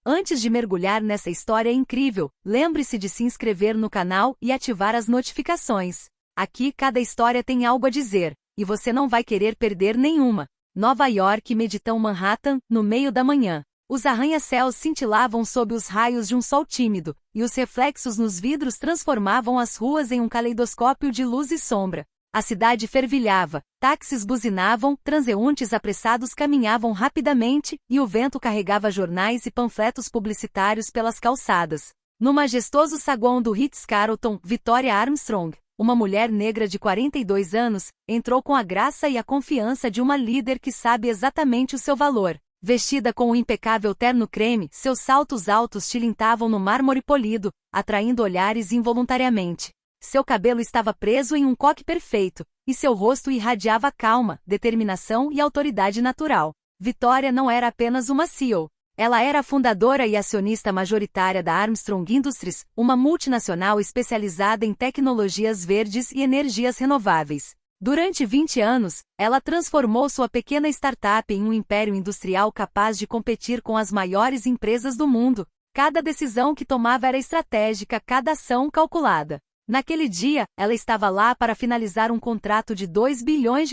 Antes de mergulhar nessa história incrível, lembre-se de se inscrever no canal e ativar as notificações. Aqui cada história tem algo a dizer, e você não vai querer perder nenhuma. Nova York, Meditão, Manhattan, no meio da manhã. Os arranha-céus cintilavam sob os raios de um sol tímido, e os reflexos nos vidros transformavam as ruas em um caleidoscópio de luz e sombra. A cidade fervilhava, táxis buzinavam, transeuntes apressados caminhavam rapidamente, e o vento carregava jornais e panfletos publicitários pelas calçadas. No majestoso saguão do Ritz-Carlton, Victoria Armstrong, uma mulher negra de 42 anos, entrou com a graça e a confiança de uma líder que sabe exatamente o seu valor. Vestida com um impecável terno creme, seus saltos altos tilintavam no mármore polido, atraindo olhares involuntariamente. Seu cabelo estava preso em um coque perfeito, e seu rosto irradiava calma, determinação e autoridade natural. Victoria não era apenas uma CEO. Ela era a fundadora e acionista majoritária da Armstrong Industries, uma multinacional especializada em tecnologias verdes e energias renováveis. Durante 20 anos, ela transformou sua pequena startup em um império industrial capaz de competir com as maiores empresas do mundo. Cada decisão que tomava era estratégica, cada ação calculada. Naquele dia, ela estava lá para finalizar um contrato de $2 bilhões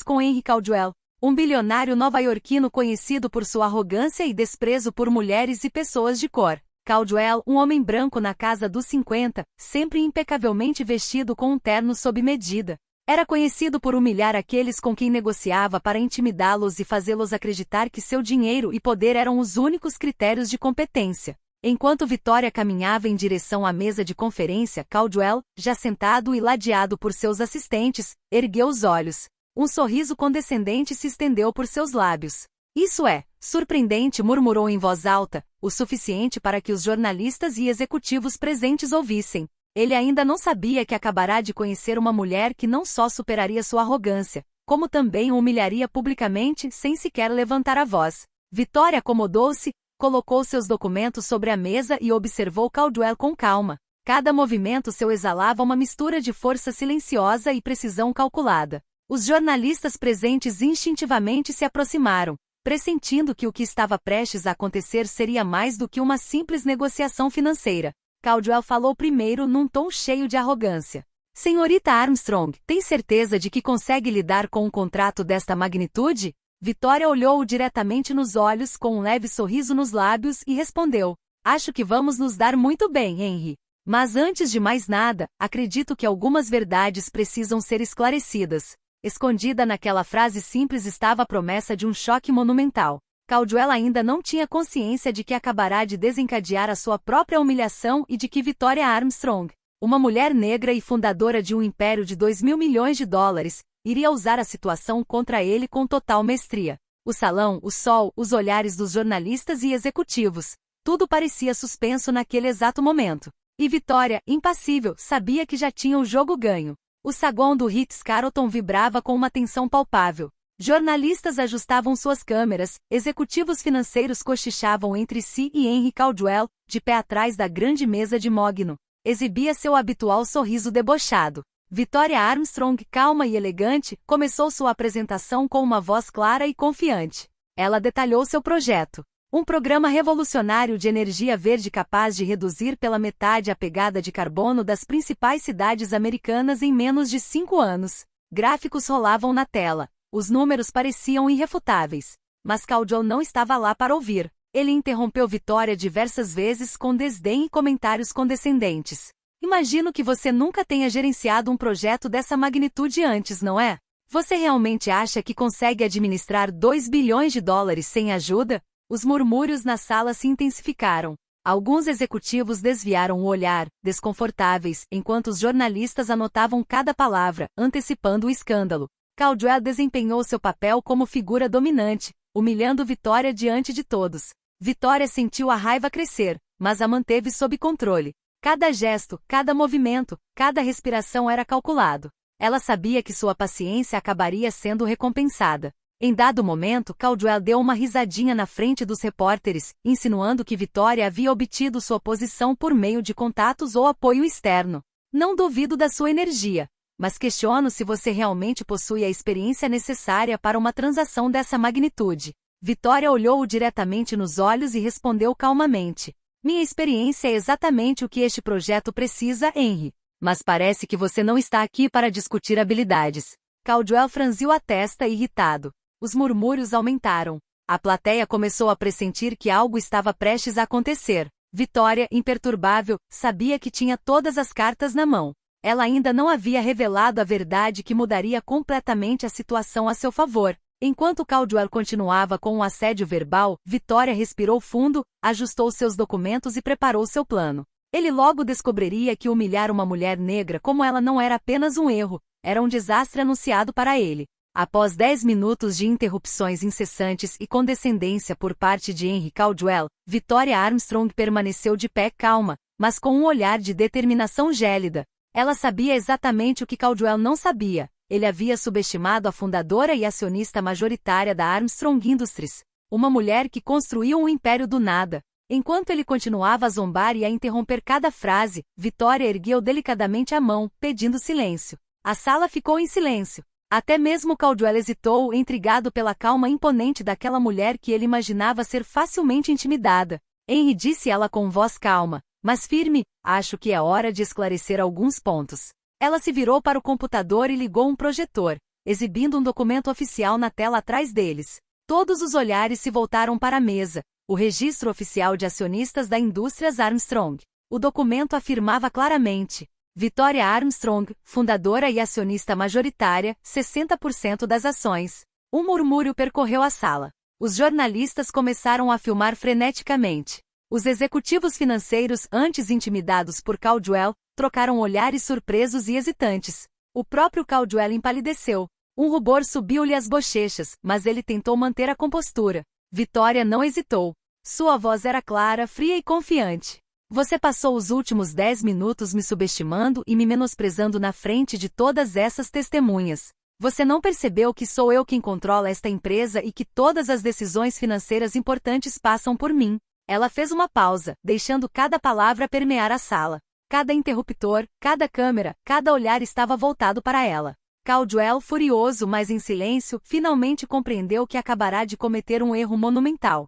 com Henry Caldwell, um bilionário nova-iorquino conhecido por sua arrogância e desprezo por mulheres e pessoas de cor. Caldwell, um homem branco na casa dos 50, sempre impecavelmente vestido com um terno sob medida. Era conhecido por humilhar aqueles com quem negociava para intimidá-los e fazê-los acreditar que seu dinheiro e poder eram os únicos critérios de competência. Enquanto Victoria caminhava em direção à mesa de conferência, Caldwell, já sentado e ladeado por seus assistentes, ergueu os olhos. Um sorriso condescendente se estendeu por seus lábios. Isso é surpreendente, murmurou em voz alta, o suficiente para que os jornalistas e executivos presentes ouvissem. Ele ainda não sabia que acabará de conhecer uma mulher que não só superaria sua arrogância, como também o humilharia publicamente sem sequer levantar a voz. Victoria acomodou-se, colocou seus documentos sobre a mesa e observou Caldwell com calma. Cada movimento seu exalava uma mistura de força silenciosa e precisão calculada. Os jornalistas presentes instintivamente se aproximaram, pressentindo que o que estava prestes a acontecer seria mais do que uma simples negociação financeira. Caldwell falou primeiro num tom cheio de arrogância. Senhorita Armstrong, tem certeza de que consegue lidar com um contrato desta magnitude? Victoria olhou-o diretamente nos olhos com um leve sorriso nos lábios e respondeu. Acho que vamos nos dar muito bem, Henry. Mas antes de mais nada, acredito que algumas verdades precisam ser esclarecidas. Escondida naquela frase simples estava a promessa de um choque monumental. Caldwell ainda não tinha consciência de que acabará de desencadear a sua própria humilhação e de que Victoria Armstrong, uma mulher negra e fundadora de um império de $2 milhões, iria usar a situação contra ele com total mestria. O salão, o sol, os olhares dos jornalistas e executivos, tudo parecia suspenso naquele exato momento. E Victoria, impassível, sabia que já tinha o jogo ganho. O saguão do Ritz-Carlton vibrava com uma tensão palpável. Jornalistas ajustavam suas câmeras, executivos financeiros cochichavam entre si e Henry Caldwell, de pé atrás da grande mesa de mogno, exibia seu habitual sorriso debochado. Victoria Armstrong, calma e elegante, começou sua apresentação com uma voz clara e confiante. Ela detalhou seu projeto. Um programa revolucionário de energia verde capaz de reduzir pela metade a pegada de carbono das principais cidades americanas em menos de 5 anos. Gráficos rolavam na tela. Os números pareciam irrefutáveis. Mas Caldwell não estava lá para ouvir. Ele interrompeu Victoria diversas vezes com desdém e comentários condescendentes. Imagino que você nunca tenha gerenciado um projeto dessa magnitude antes, não é? Você realmente acha que consegue administrar $2 bilhões sem ajuda? Os murmúrios na sala se intensificaram. Alguns executivos desviaram o olhar, desconfortáveis, enquanto os jornalistas anotavam cada palavra, antecipando o escândalo. Caldwell desempenhou seu papel como figura dominante, humilhando Victoria diante de todos. Victoria sentiu a raiva crescer, mas a manteve sob controle. Cada gesto, cada movimento, cada respiração era calculado. Ela sabia que sua paciência acabaria sendo recompensada. Em dado momento, Caldwell deu uma risadinha na frente dos repórteres, insinuando que Victoria havia obtido sua posição por meio de contatos ou apoio externo. Não duvido da sua energia, mas questiono se você realmente possui a experiência necessária para uma transação dessa magnitude. Vitória olhou-o diretamente nos olhos e respondeu calmamente. Minha experiência é exatamente o que este projeto precisa, Henry. Mas parece que você não está aqui para discutir habilidades. Caldwell franziu a testa irritado. Os murmúrios aumentaram. A plateia começou a pressentir que algo estava prestes a acontecer. Vitória, imperturbável, sabia que tinha todas as cartas na mão. Ela ainda não havia revelado a verdade que mudaria completamente a situação a seu favor. Enquanto Caldwell continuava com um assédio verbal, Vitória respirou fundo, ajustou seus documentos e preparou seu plano. Ele logo descobriria que humilhar uma mulher negra como ela não era apenas um erro, era um desastre anunciado para ele. Após 10 minutos de interrupções incessantes e condescendência por parte de Henry Caldwell, Vitória Armstrong permaneceu de pé calma, mas com um olhar de determinação gélida. Ela sabia exatamente o que Caldwell não sabia. Ele havia subestimado a fundadora e acionista majoritária da Armstrong Industries, uma mulher que construiu um império do nada. Enquanto ele continuava a zombar e a interromper cada frase, Vitória ergueu delicadamente a mão, pedindo silêncio. A sala ficou em silêncio. Até mesmo Caldwell hesitou, intrigado pela calma imponente daquela mulher que ele imaginava ser facilmente intimidada. Henry, disse ela com voz calma, mas firme, acho que é hora de esclarecer alguns pontos. Ela se virou para o computador e ligou um projetor, exibindo um documento oficial na tela atrás deles. Todos os olhares se voltaram para a mesa, o registro oficial de acionistas da Indústrias Armstrong. O documento afirmava claramente: Vitória Armstrong, fundadora e acionista majoritária, 60% das ações. Um murmúrio percorreu a sala. Os jornalistas começaram a filmar freneticamente. Os executivos financeiros, antes intimidados por Caldwell, trocaram olhares surpresos e hesitantes. O próprio Caldwell empalideceu. Um rubor subiu-lhe às bochechas, mas ele tentou manter a compostura. Vitória não hesitou. Sua voz era clara, fria e confiante. Você passou os últimos 10 minutos me subestimando e me menosprezando na frente de todas essas testemunhas. Você não percebeu que sou eu quem controla esta empresa e que todas as decisões financeiras importantes passam por mim. Ela fez uma pausa, deixando cada palavra permear a sala. Cada interruptor, cada câmera, cada olhar estava voltado para ela. Caldwell, furioso mas em silêncio, finalmente compreendeu que acabará de cometer um erro monumental.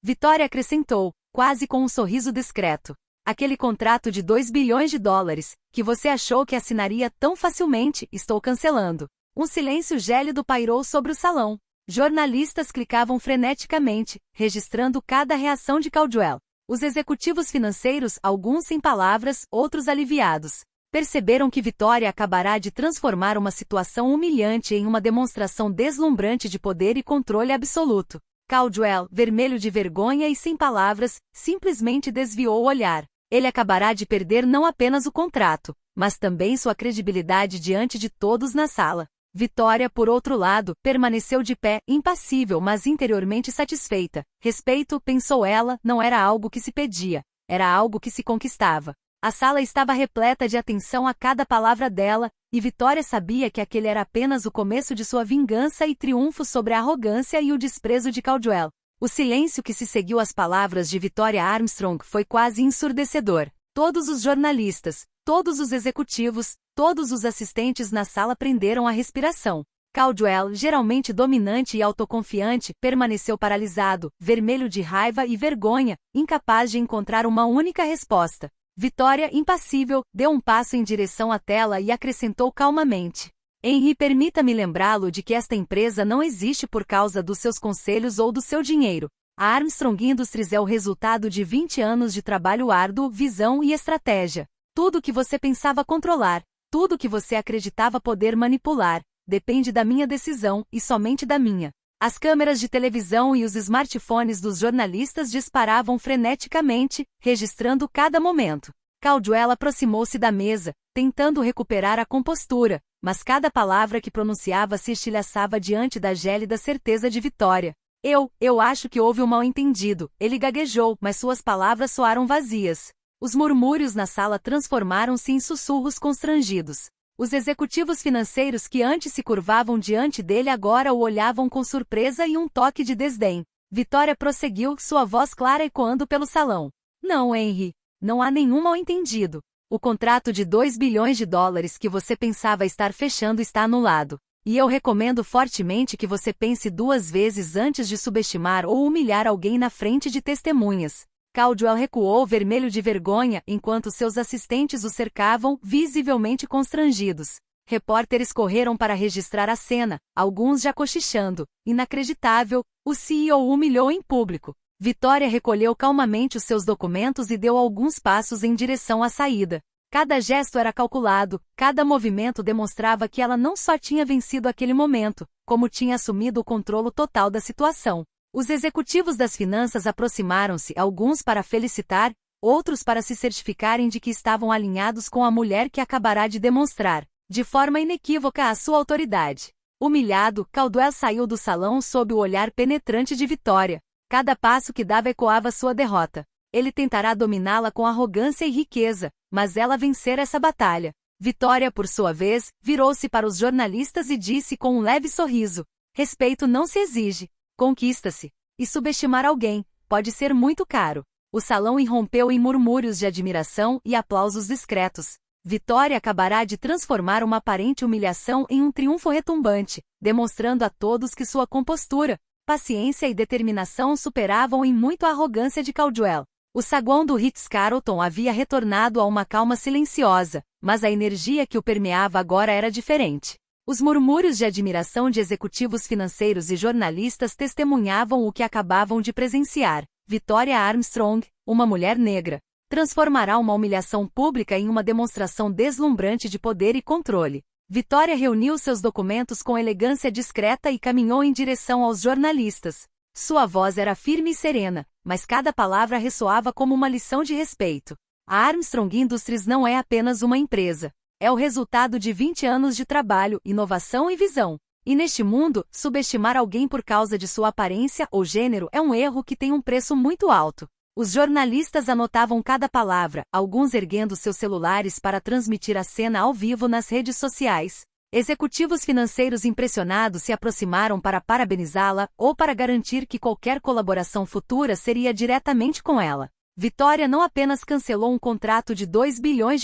Vitória acrescentou, quase com um sorriso discreto. Aquele contrato de 2 bilhões de dólares, que você achou que assinaria tão facilmente, estou cancelando. Um silêncio gélido pairou sobre o salão. Jornalistas clicavam freneticamente, registrando cada reação de Caldwell. Os executivos financeiros, alguns sem palavras, outros aliviados, perceberam que Vitória acabará de transformar uma situação humilhante em uma demonstração deslumbrante de poder e controle absoluto. Caldwell, vermelho de vergonha e sem palavras, simplesmente desviou o olhar. Ele acabará de perder não apenas o contrato, mas também sua credibilidade diante de todos na sala. Vitória, por outro lado, permaneceu de pé, impassível mas interiormente satisfeita. Respeito, pensou ela, não era algo que se pedia, era algo que se conquistava. A sala estava repleta de atenção a cada palavra dela, e Vitória sabia que aquele era apenas o começo de sua vingança e triunfo sobre a arrogância e o desprezo de Caldwell. O silêncio que se seguiu às palavras de Vitória Armstrong foi quase ensurdecedor. Todos os jornalistas, todos os executivos, todos os assistentes na sala prenderam a respiração. Caldwell, geralmente dominante e autoconfiante, permaneceu paralisado, vermelho de raiva e vergonha, incapaz de encontrar uma única resposta. Vitória, impassível, deu um passo em direção à tela e acrescentou calmamente: Henry, permita-me lembrá-lo de que esta empresa não existe por causa dos seus conselhos ou do seu dinheiro. A Armstrong Industries é o resultado de 20 anos de trabalho árduo, visão e estratégia. Tudo que você pensava controlar, tudo que você acreditava poder manipular, depende da minha decisão, e somente da minha. As câmeras de televisão e os smartphones dos jornalistas disparavam freneticamente, registrando cada momento. Caldwell aproximou-se da mesa, tentando recuperar a compostura, mas cada palavra que pronunciava se estilhaçava diante da gélida certeza de Vitória. Eu acho que houve um mal-entendido, ele gaguejou, mas suas palavras soaram vazias. Os murmúrios na sala transformaram-se em sussurros constrangidos. Os executivos financeiros que antes se curvavam diante dele agora o olhavam com surpresa e um toque de desdém. Vitória prosseguiu, sua voz clara ecoando pelo salão. Não, Henry. Não há nenhum mal-entendido. O contrato de 2 bilhões de dólares que você pensava estar fechando está anulado. E eu recomendo fortemente que você pense 2 vezes antes de subestimar ou humilhar alguém na frente de testemunhas. Caldwell recuou vermelho de vergonha enquanto seus assistentes o cercavam, visivelmente constrangidos. Repórteres correram para registrar a cena, alguns já cochichando. Inacreditável, o CEO humilhou em público. Victoria recolheu calmamente os seus documentos e deu alguns passos em direção à saída. Cada gesto era calculado, cada movimento demonstrava que ela não só tinha vencido aquele momento, como tinha assumido o controle total da situação. Os executivos das finanças aproximaram-se, alguns para felicitar, outros para se certificarem de que estavam alinhados com a mulher que acabará de demonstrar, de forma inequívoca, a sua autoridade. Humilhado, Caldwell saiu do salão sob o olhar penetrante de Victoria. Cada passo que dava ecoava sua derrota. Ele tentará dominá-la com arrogância e riqueza, mas ela vencer essa batalha. Victoria, por sua vez, virou-se para os jornalistas e disse com um leve sorriso: respeito não se exige, conquista-se. E subestimar alguém pode ser muito caro. O salão irrompeu em murmúrios de admiração e aplausos discretos. Victoria acabará de transformar uma aparente humilhação em um triunfo retumbante, demonstrando a todos que sua compostura, paciência e determinação superavam em muito a arrogância de Caldwell. O saguão do Ritz-Carlton havia retornado a uma calma silenciosa, mas a energia que o permeava agora era diferente. Os murmúrios de admiração de executivos financeiros e jornalistas testemunhavam o que acabavam de presenciar. Victoria Armstrong, uma mulher negra, transformará uma humilhação pública em uma demonstração deslumbrante de poder e controle. Victoria reuniu seus documentos com elegância discreta e caminhou em direção aos jornalistas. Sua voz era firme e serena, mas cada palavra ressoava como uma lição de respeito. A Armstrong Industries não é apenas uma empresa. É o resultado de 20 anos de trabalho, inovação e visão. E neste mundo, subestimar alguém por causa de sua aparência ou gênero é um erro que tem um preço muito alto. Os jornalistas anotavam cada palavra, alguns erguendo seus celulares para transmitir a cena ao vivo nas redes sociais. Executivos financeiros impressionados se aproximaram para parabenizá-la ou para garantir que qualquer colaboração futura seria diretamente com ela. Victoria não apenas cancelou um contrato de $2 bilhões,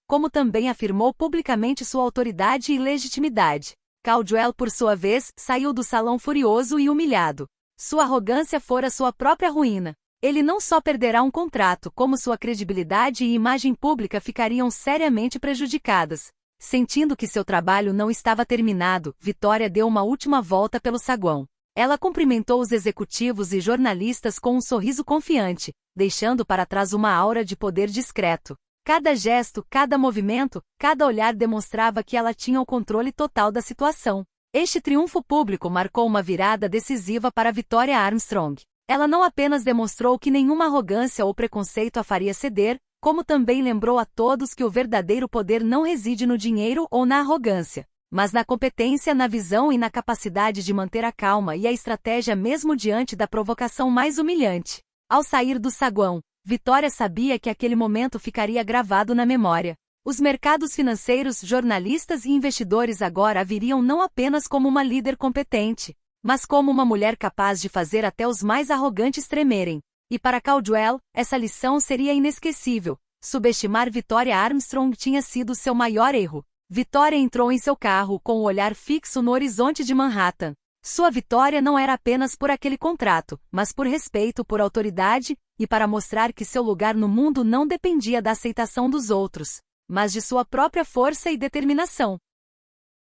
como também afirmou publicamente sua autoridade e legitimidade. Caldwell, por sua vez, saiu do salão furioso e humilhado. Sua arrogância fora sua própria ruína. Ele não só perderá um contrato, como sua credibilidade e imagem pública ficariam seriamente prejudicadas. Sentindo que seu trabalho não estava terminado, Victoria deu uma última volta pelo saguão. Ela cumprimentou os executivos e jornalistas com um sorriso confiante, deixando para trás uma aura de poder discreto. Cada gesto, cada movimento, cada olhar demonstrava que ela tinha o controle total da situação. Este triunfo público marcou uma virada decisiva para Victoria Armstrong. Ela não apenas demonstrou que nenhuma arrogância ou preconceito a faria ceder, como também lembrou a todos que o verdadeiro poder não reside no dinheiro ou na arrogância, mas na competência, na visão e na capacidade de manter a calma e a estratégia mesmo diante da provocação mais humilhante. Ao sair do saguão, Victoria sabia que aquele momento ficaria gravado na memória. Os mercados financeiros, jornalistas e investidores agora a viriam não apenas como uma líder competente, mas como uma mulher capaz de fazer até os mais arrogantes tremerem. E para Caldwell, essa lição seria inesquecível. Subestimar Victoria Armstrong tinha sido seu maior erro. Victoria entrou em seu carro com o olhar fixo no horizonte de Manhattan. Sua vitória não era apenas por aquele contrato, mas por respeito por autoridade, e para mostrar que seu lugar no mundo não dependia da aceitação dos outros, mas de sua própria força e determinação.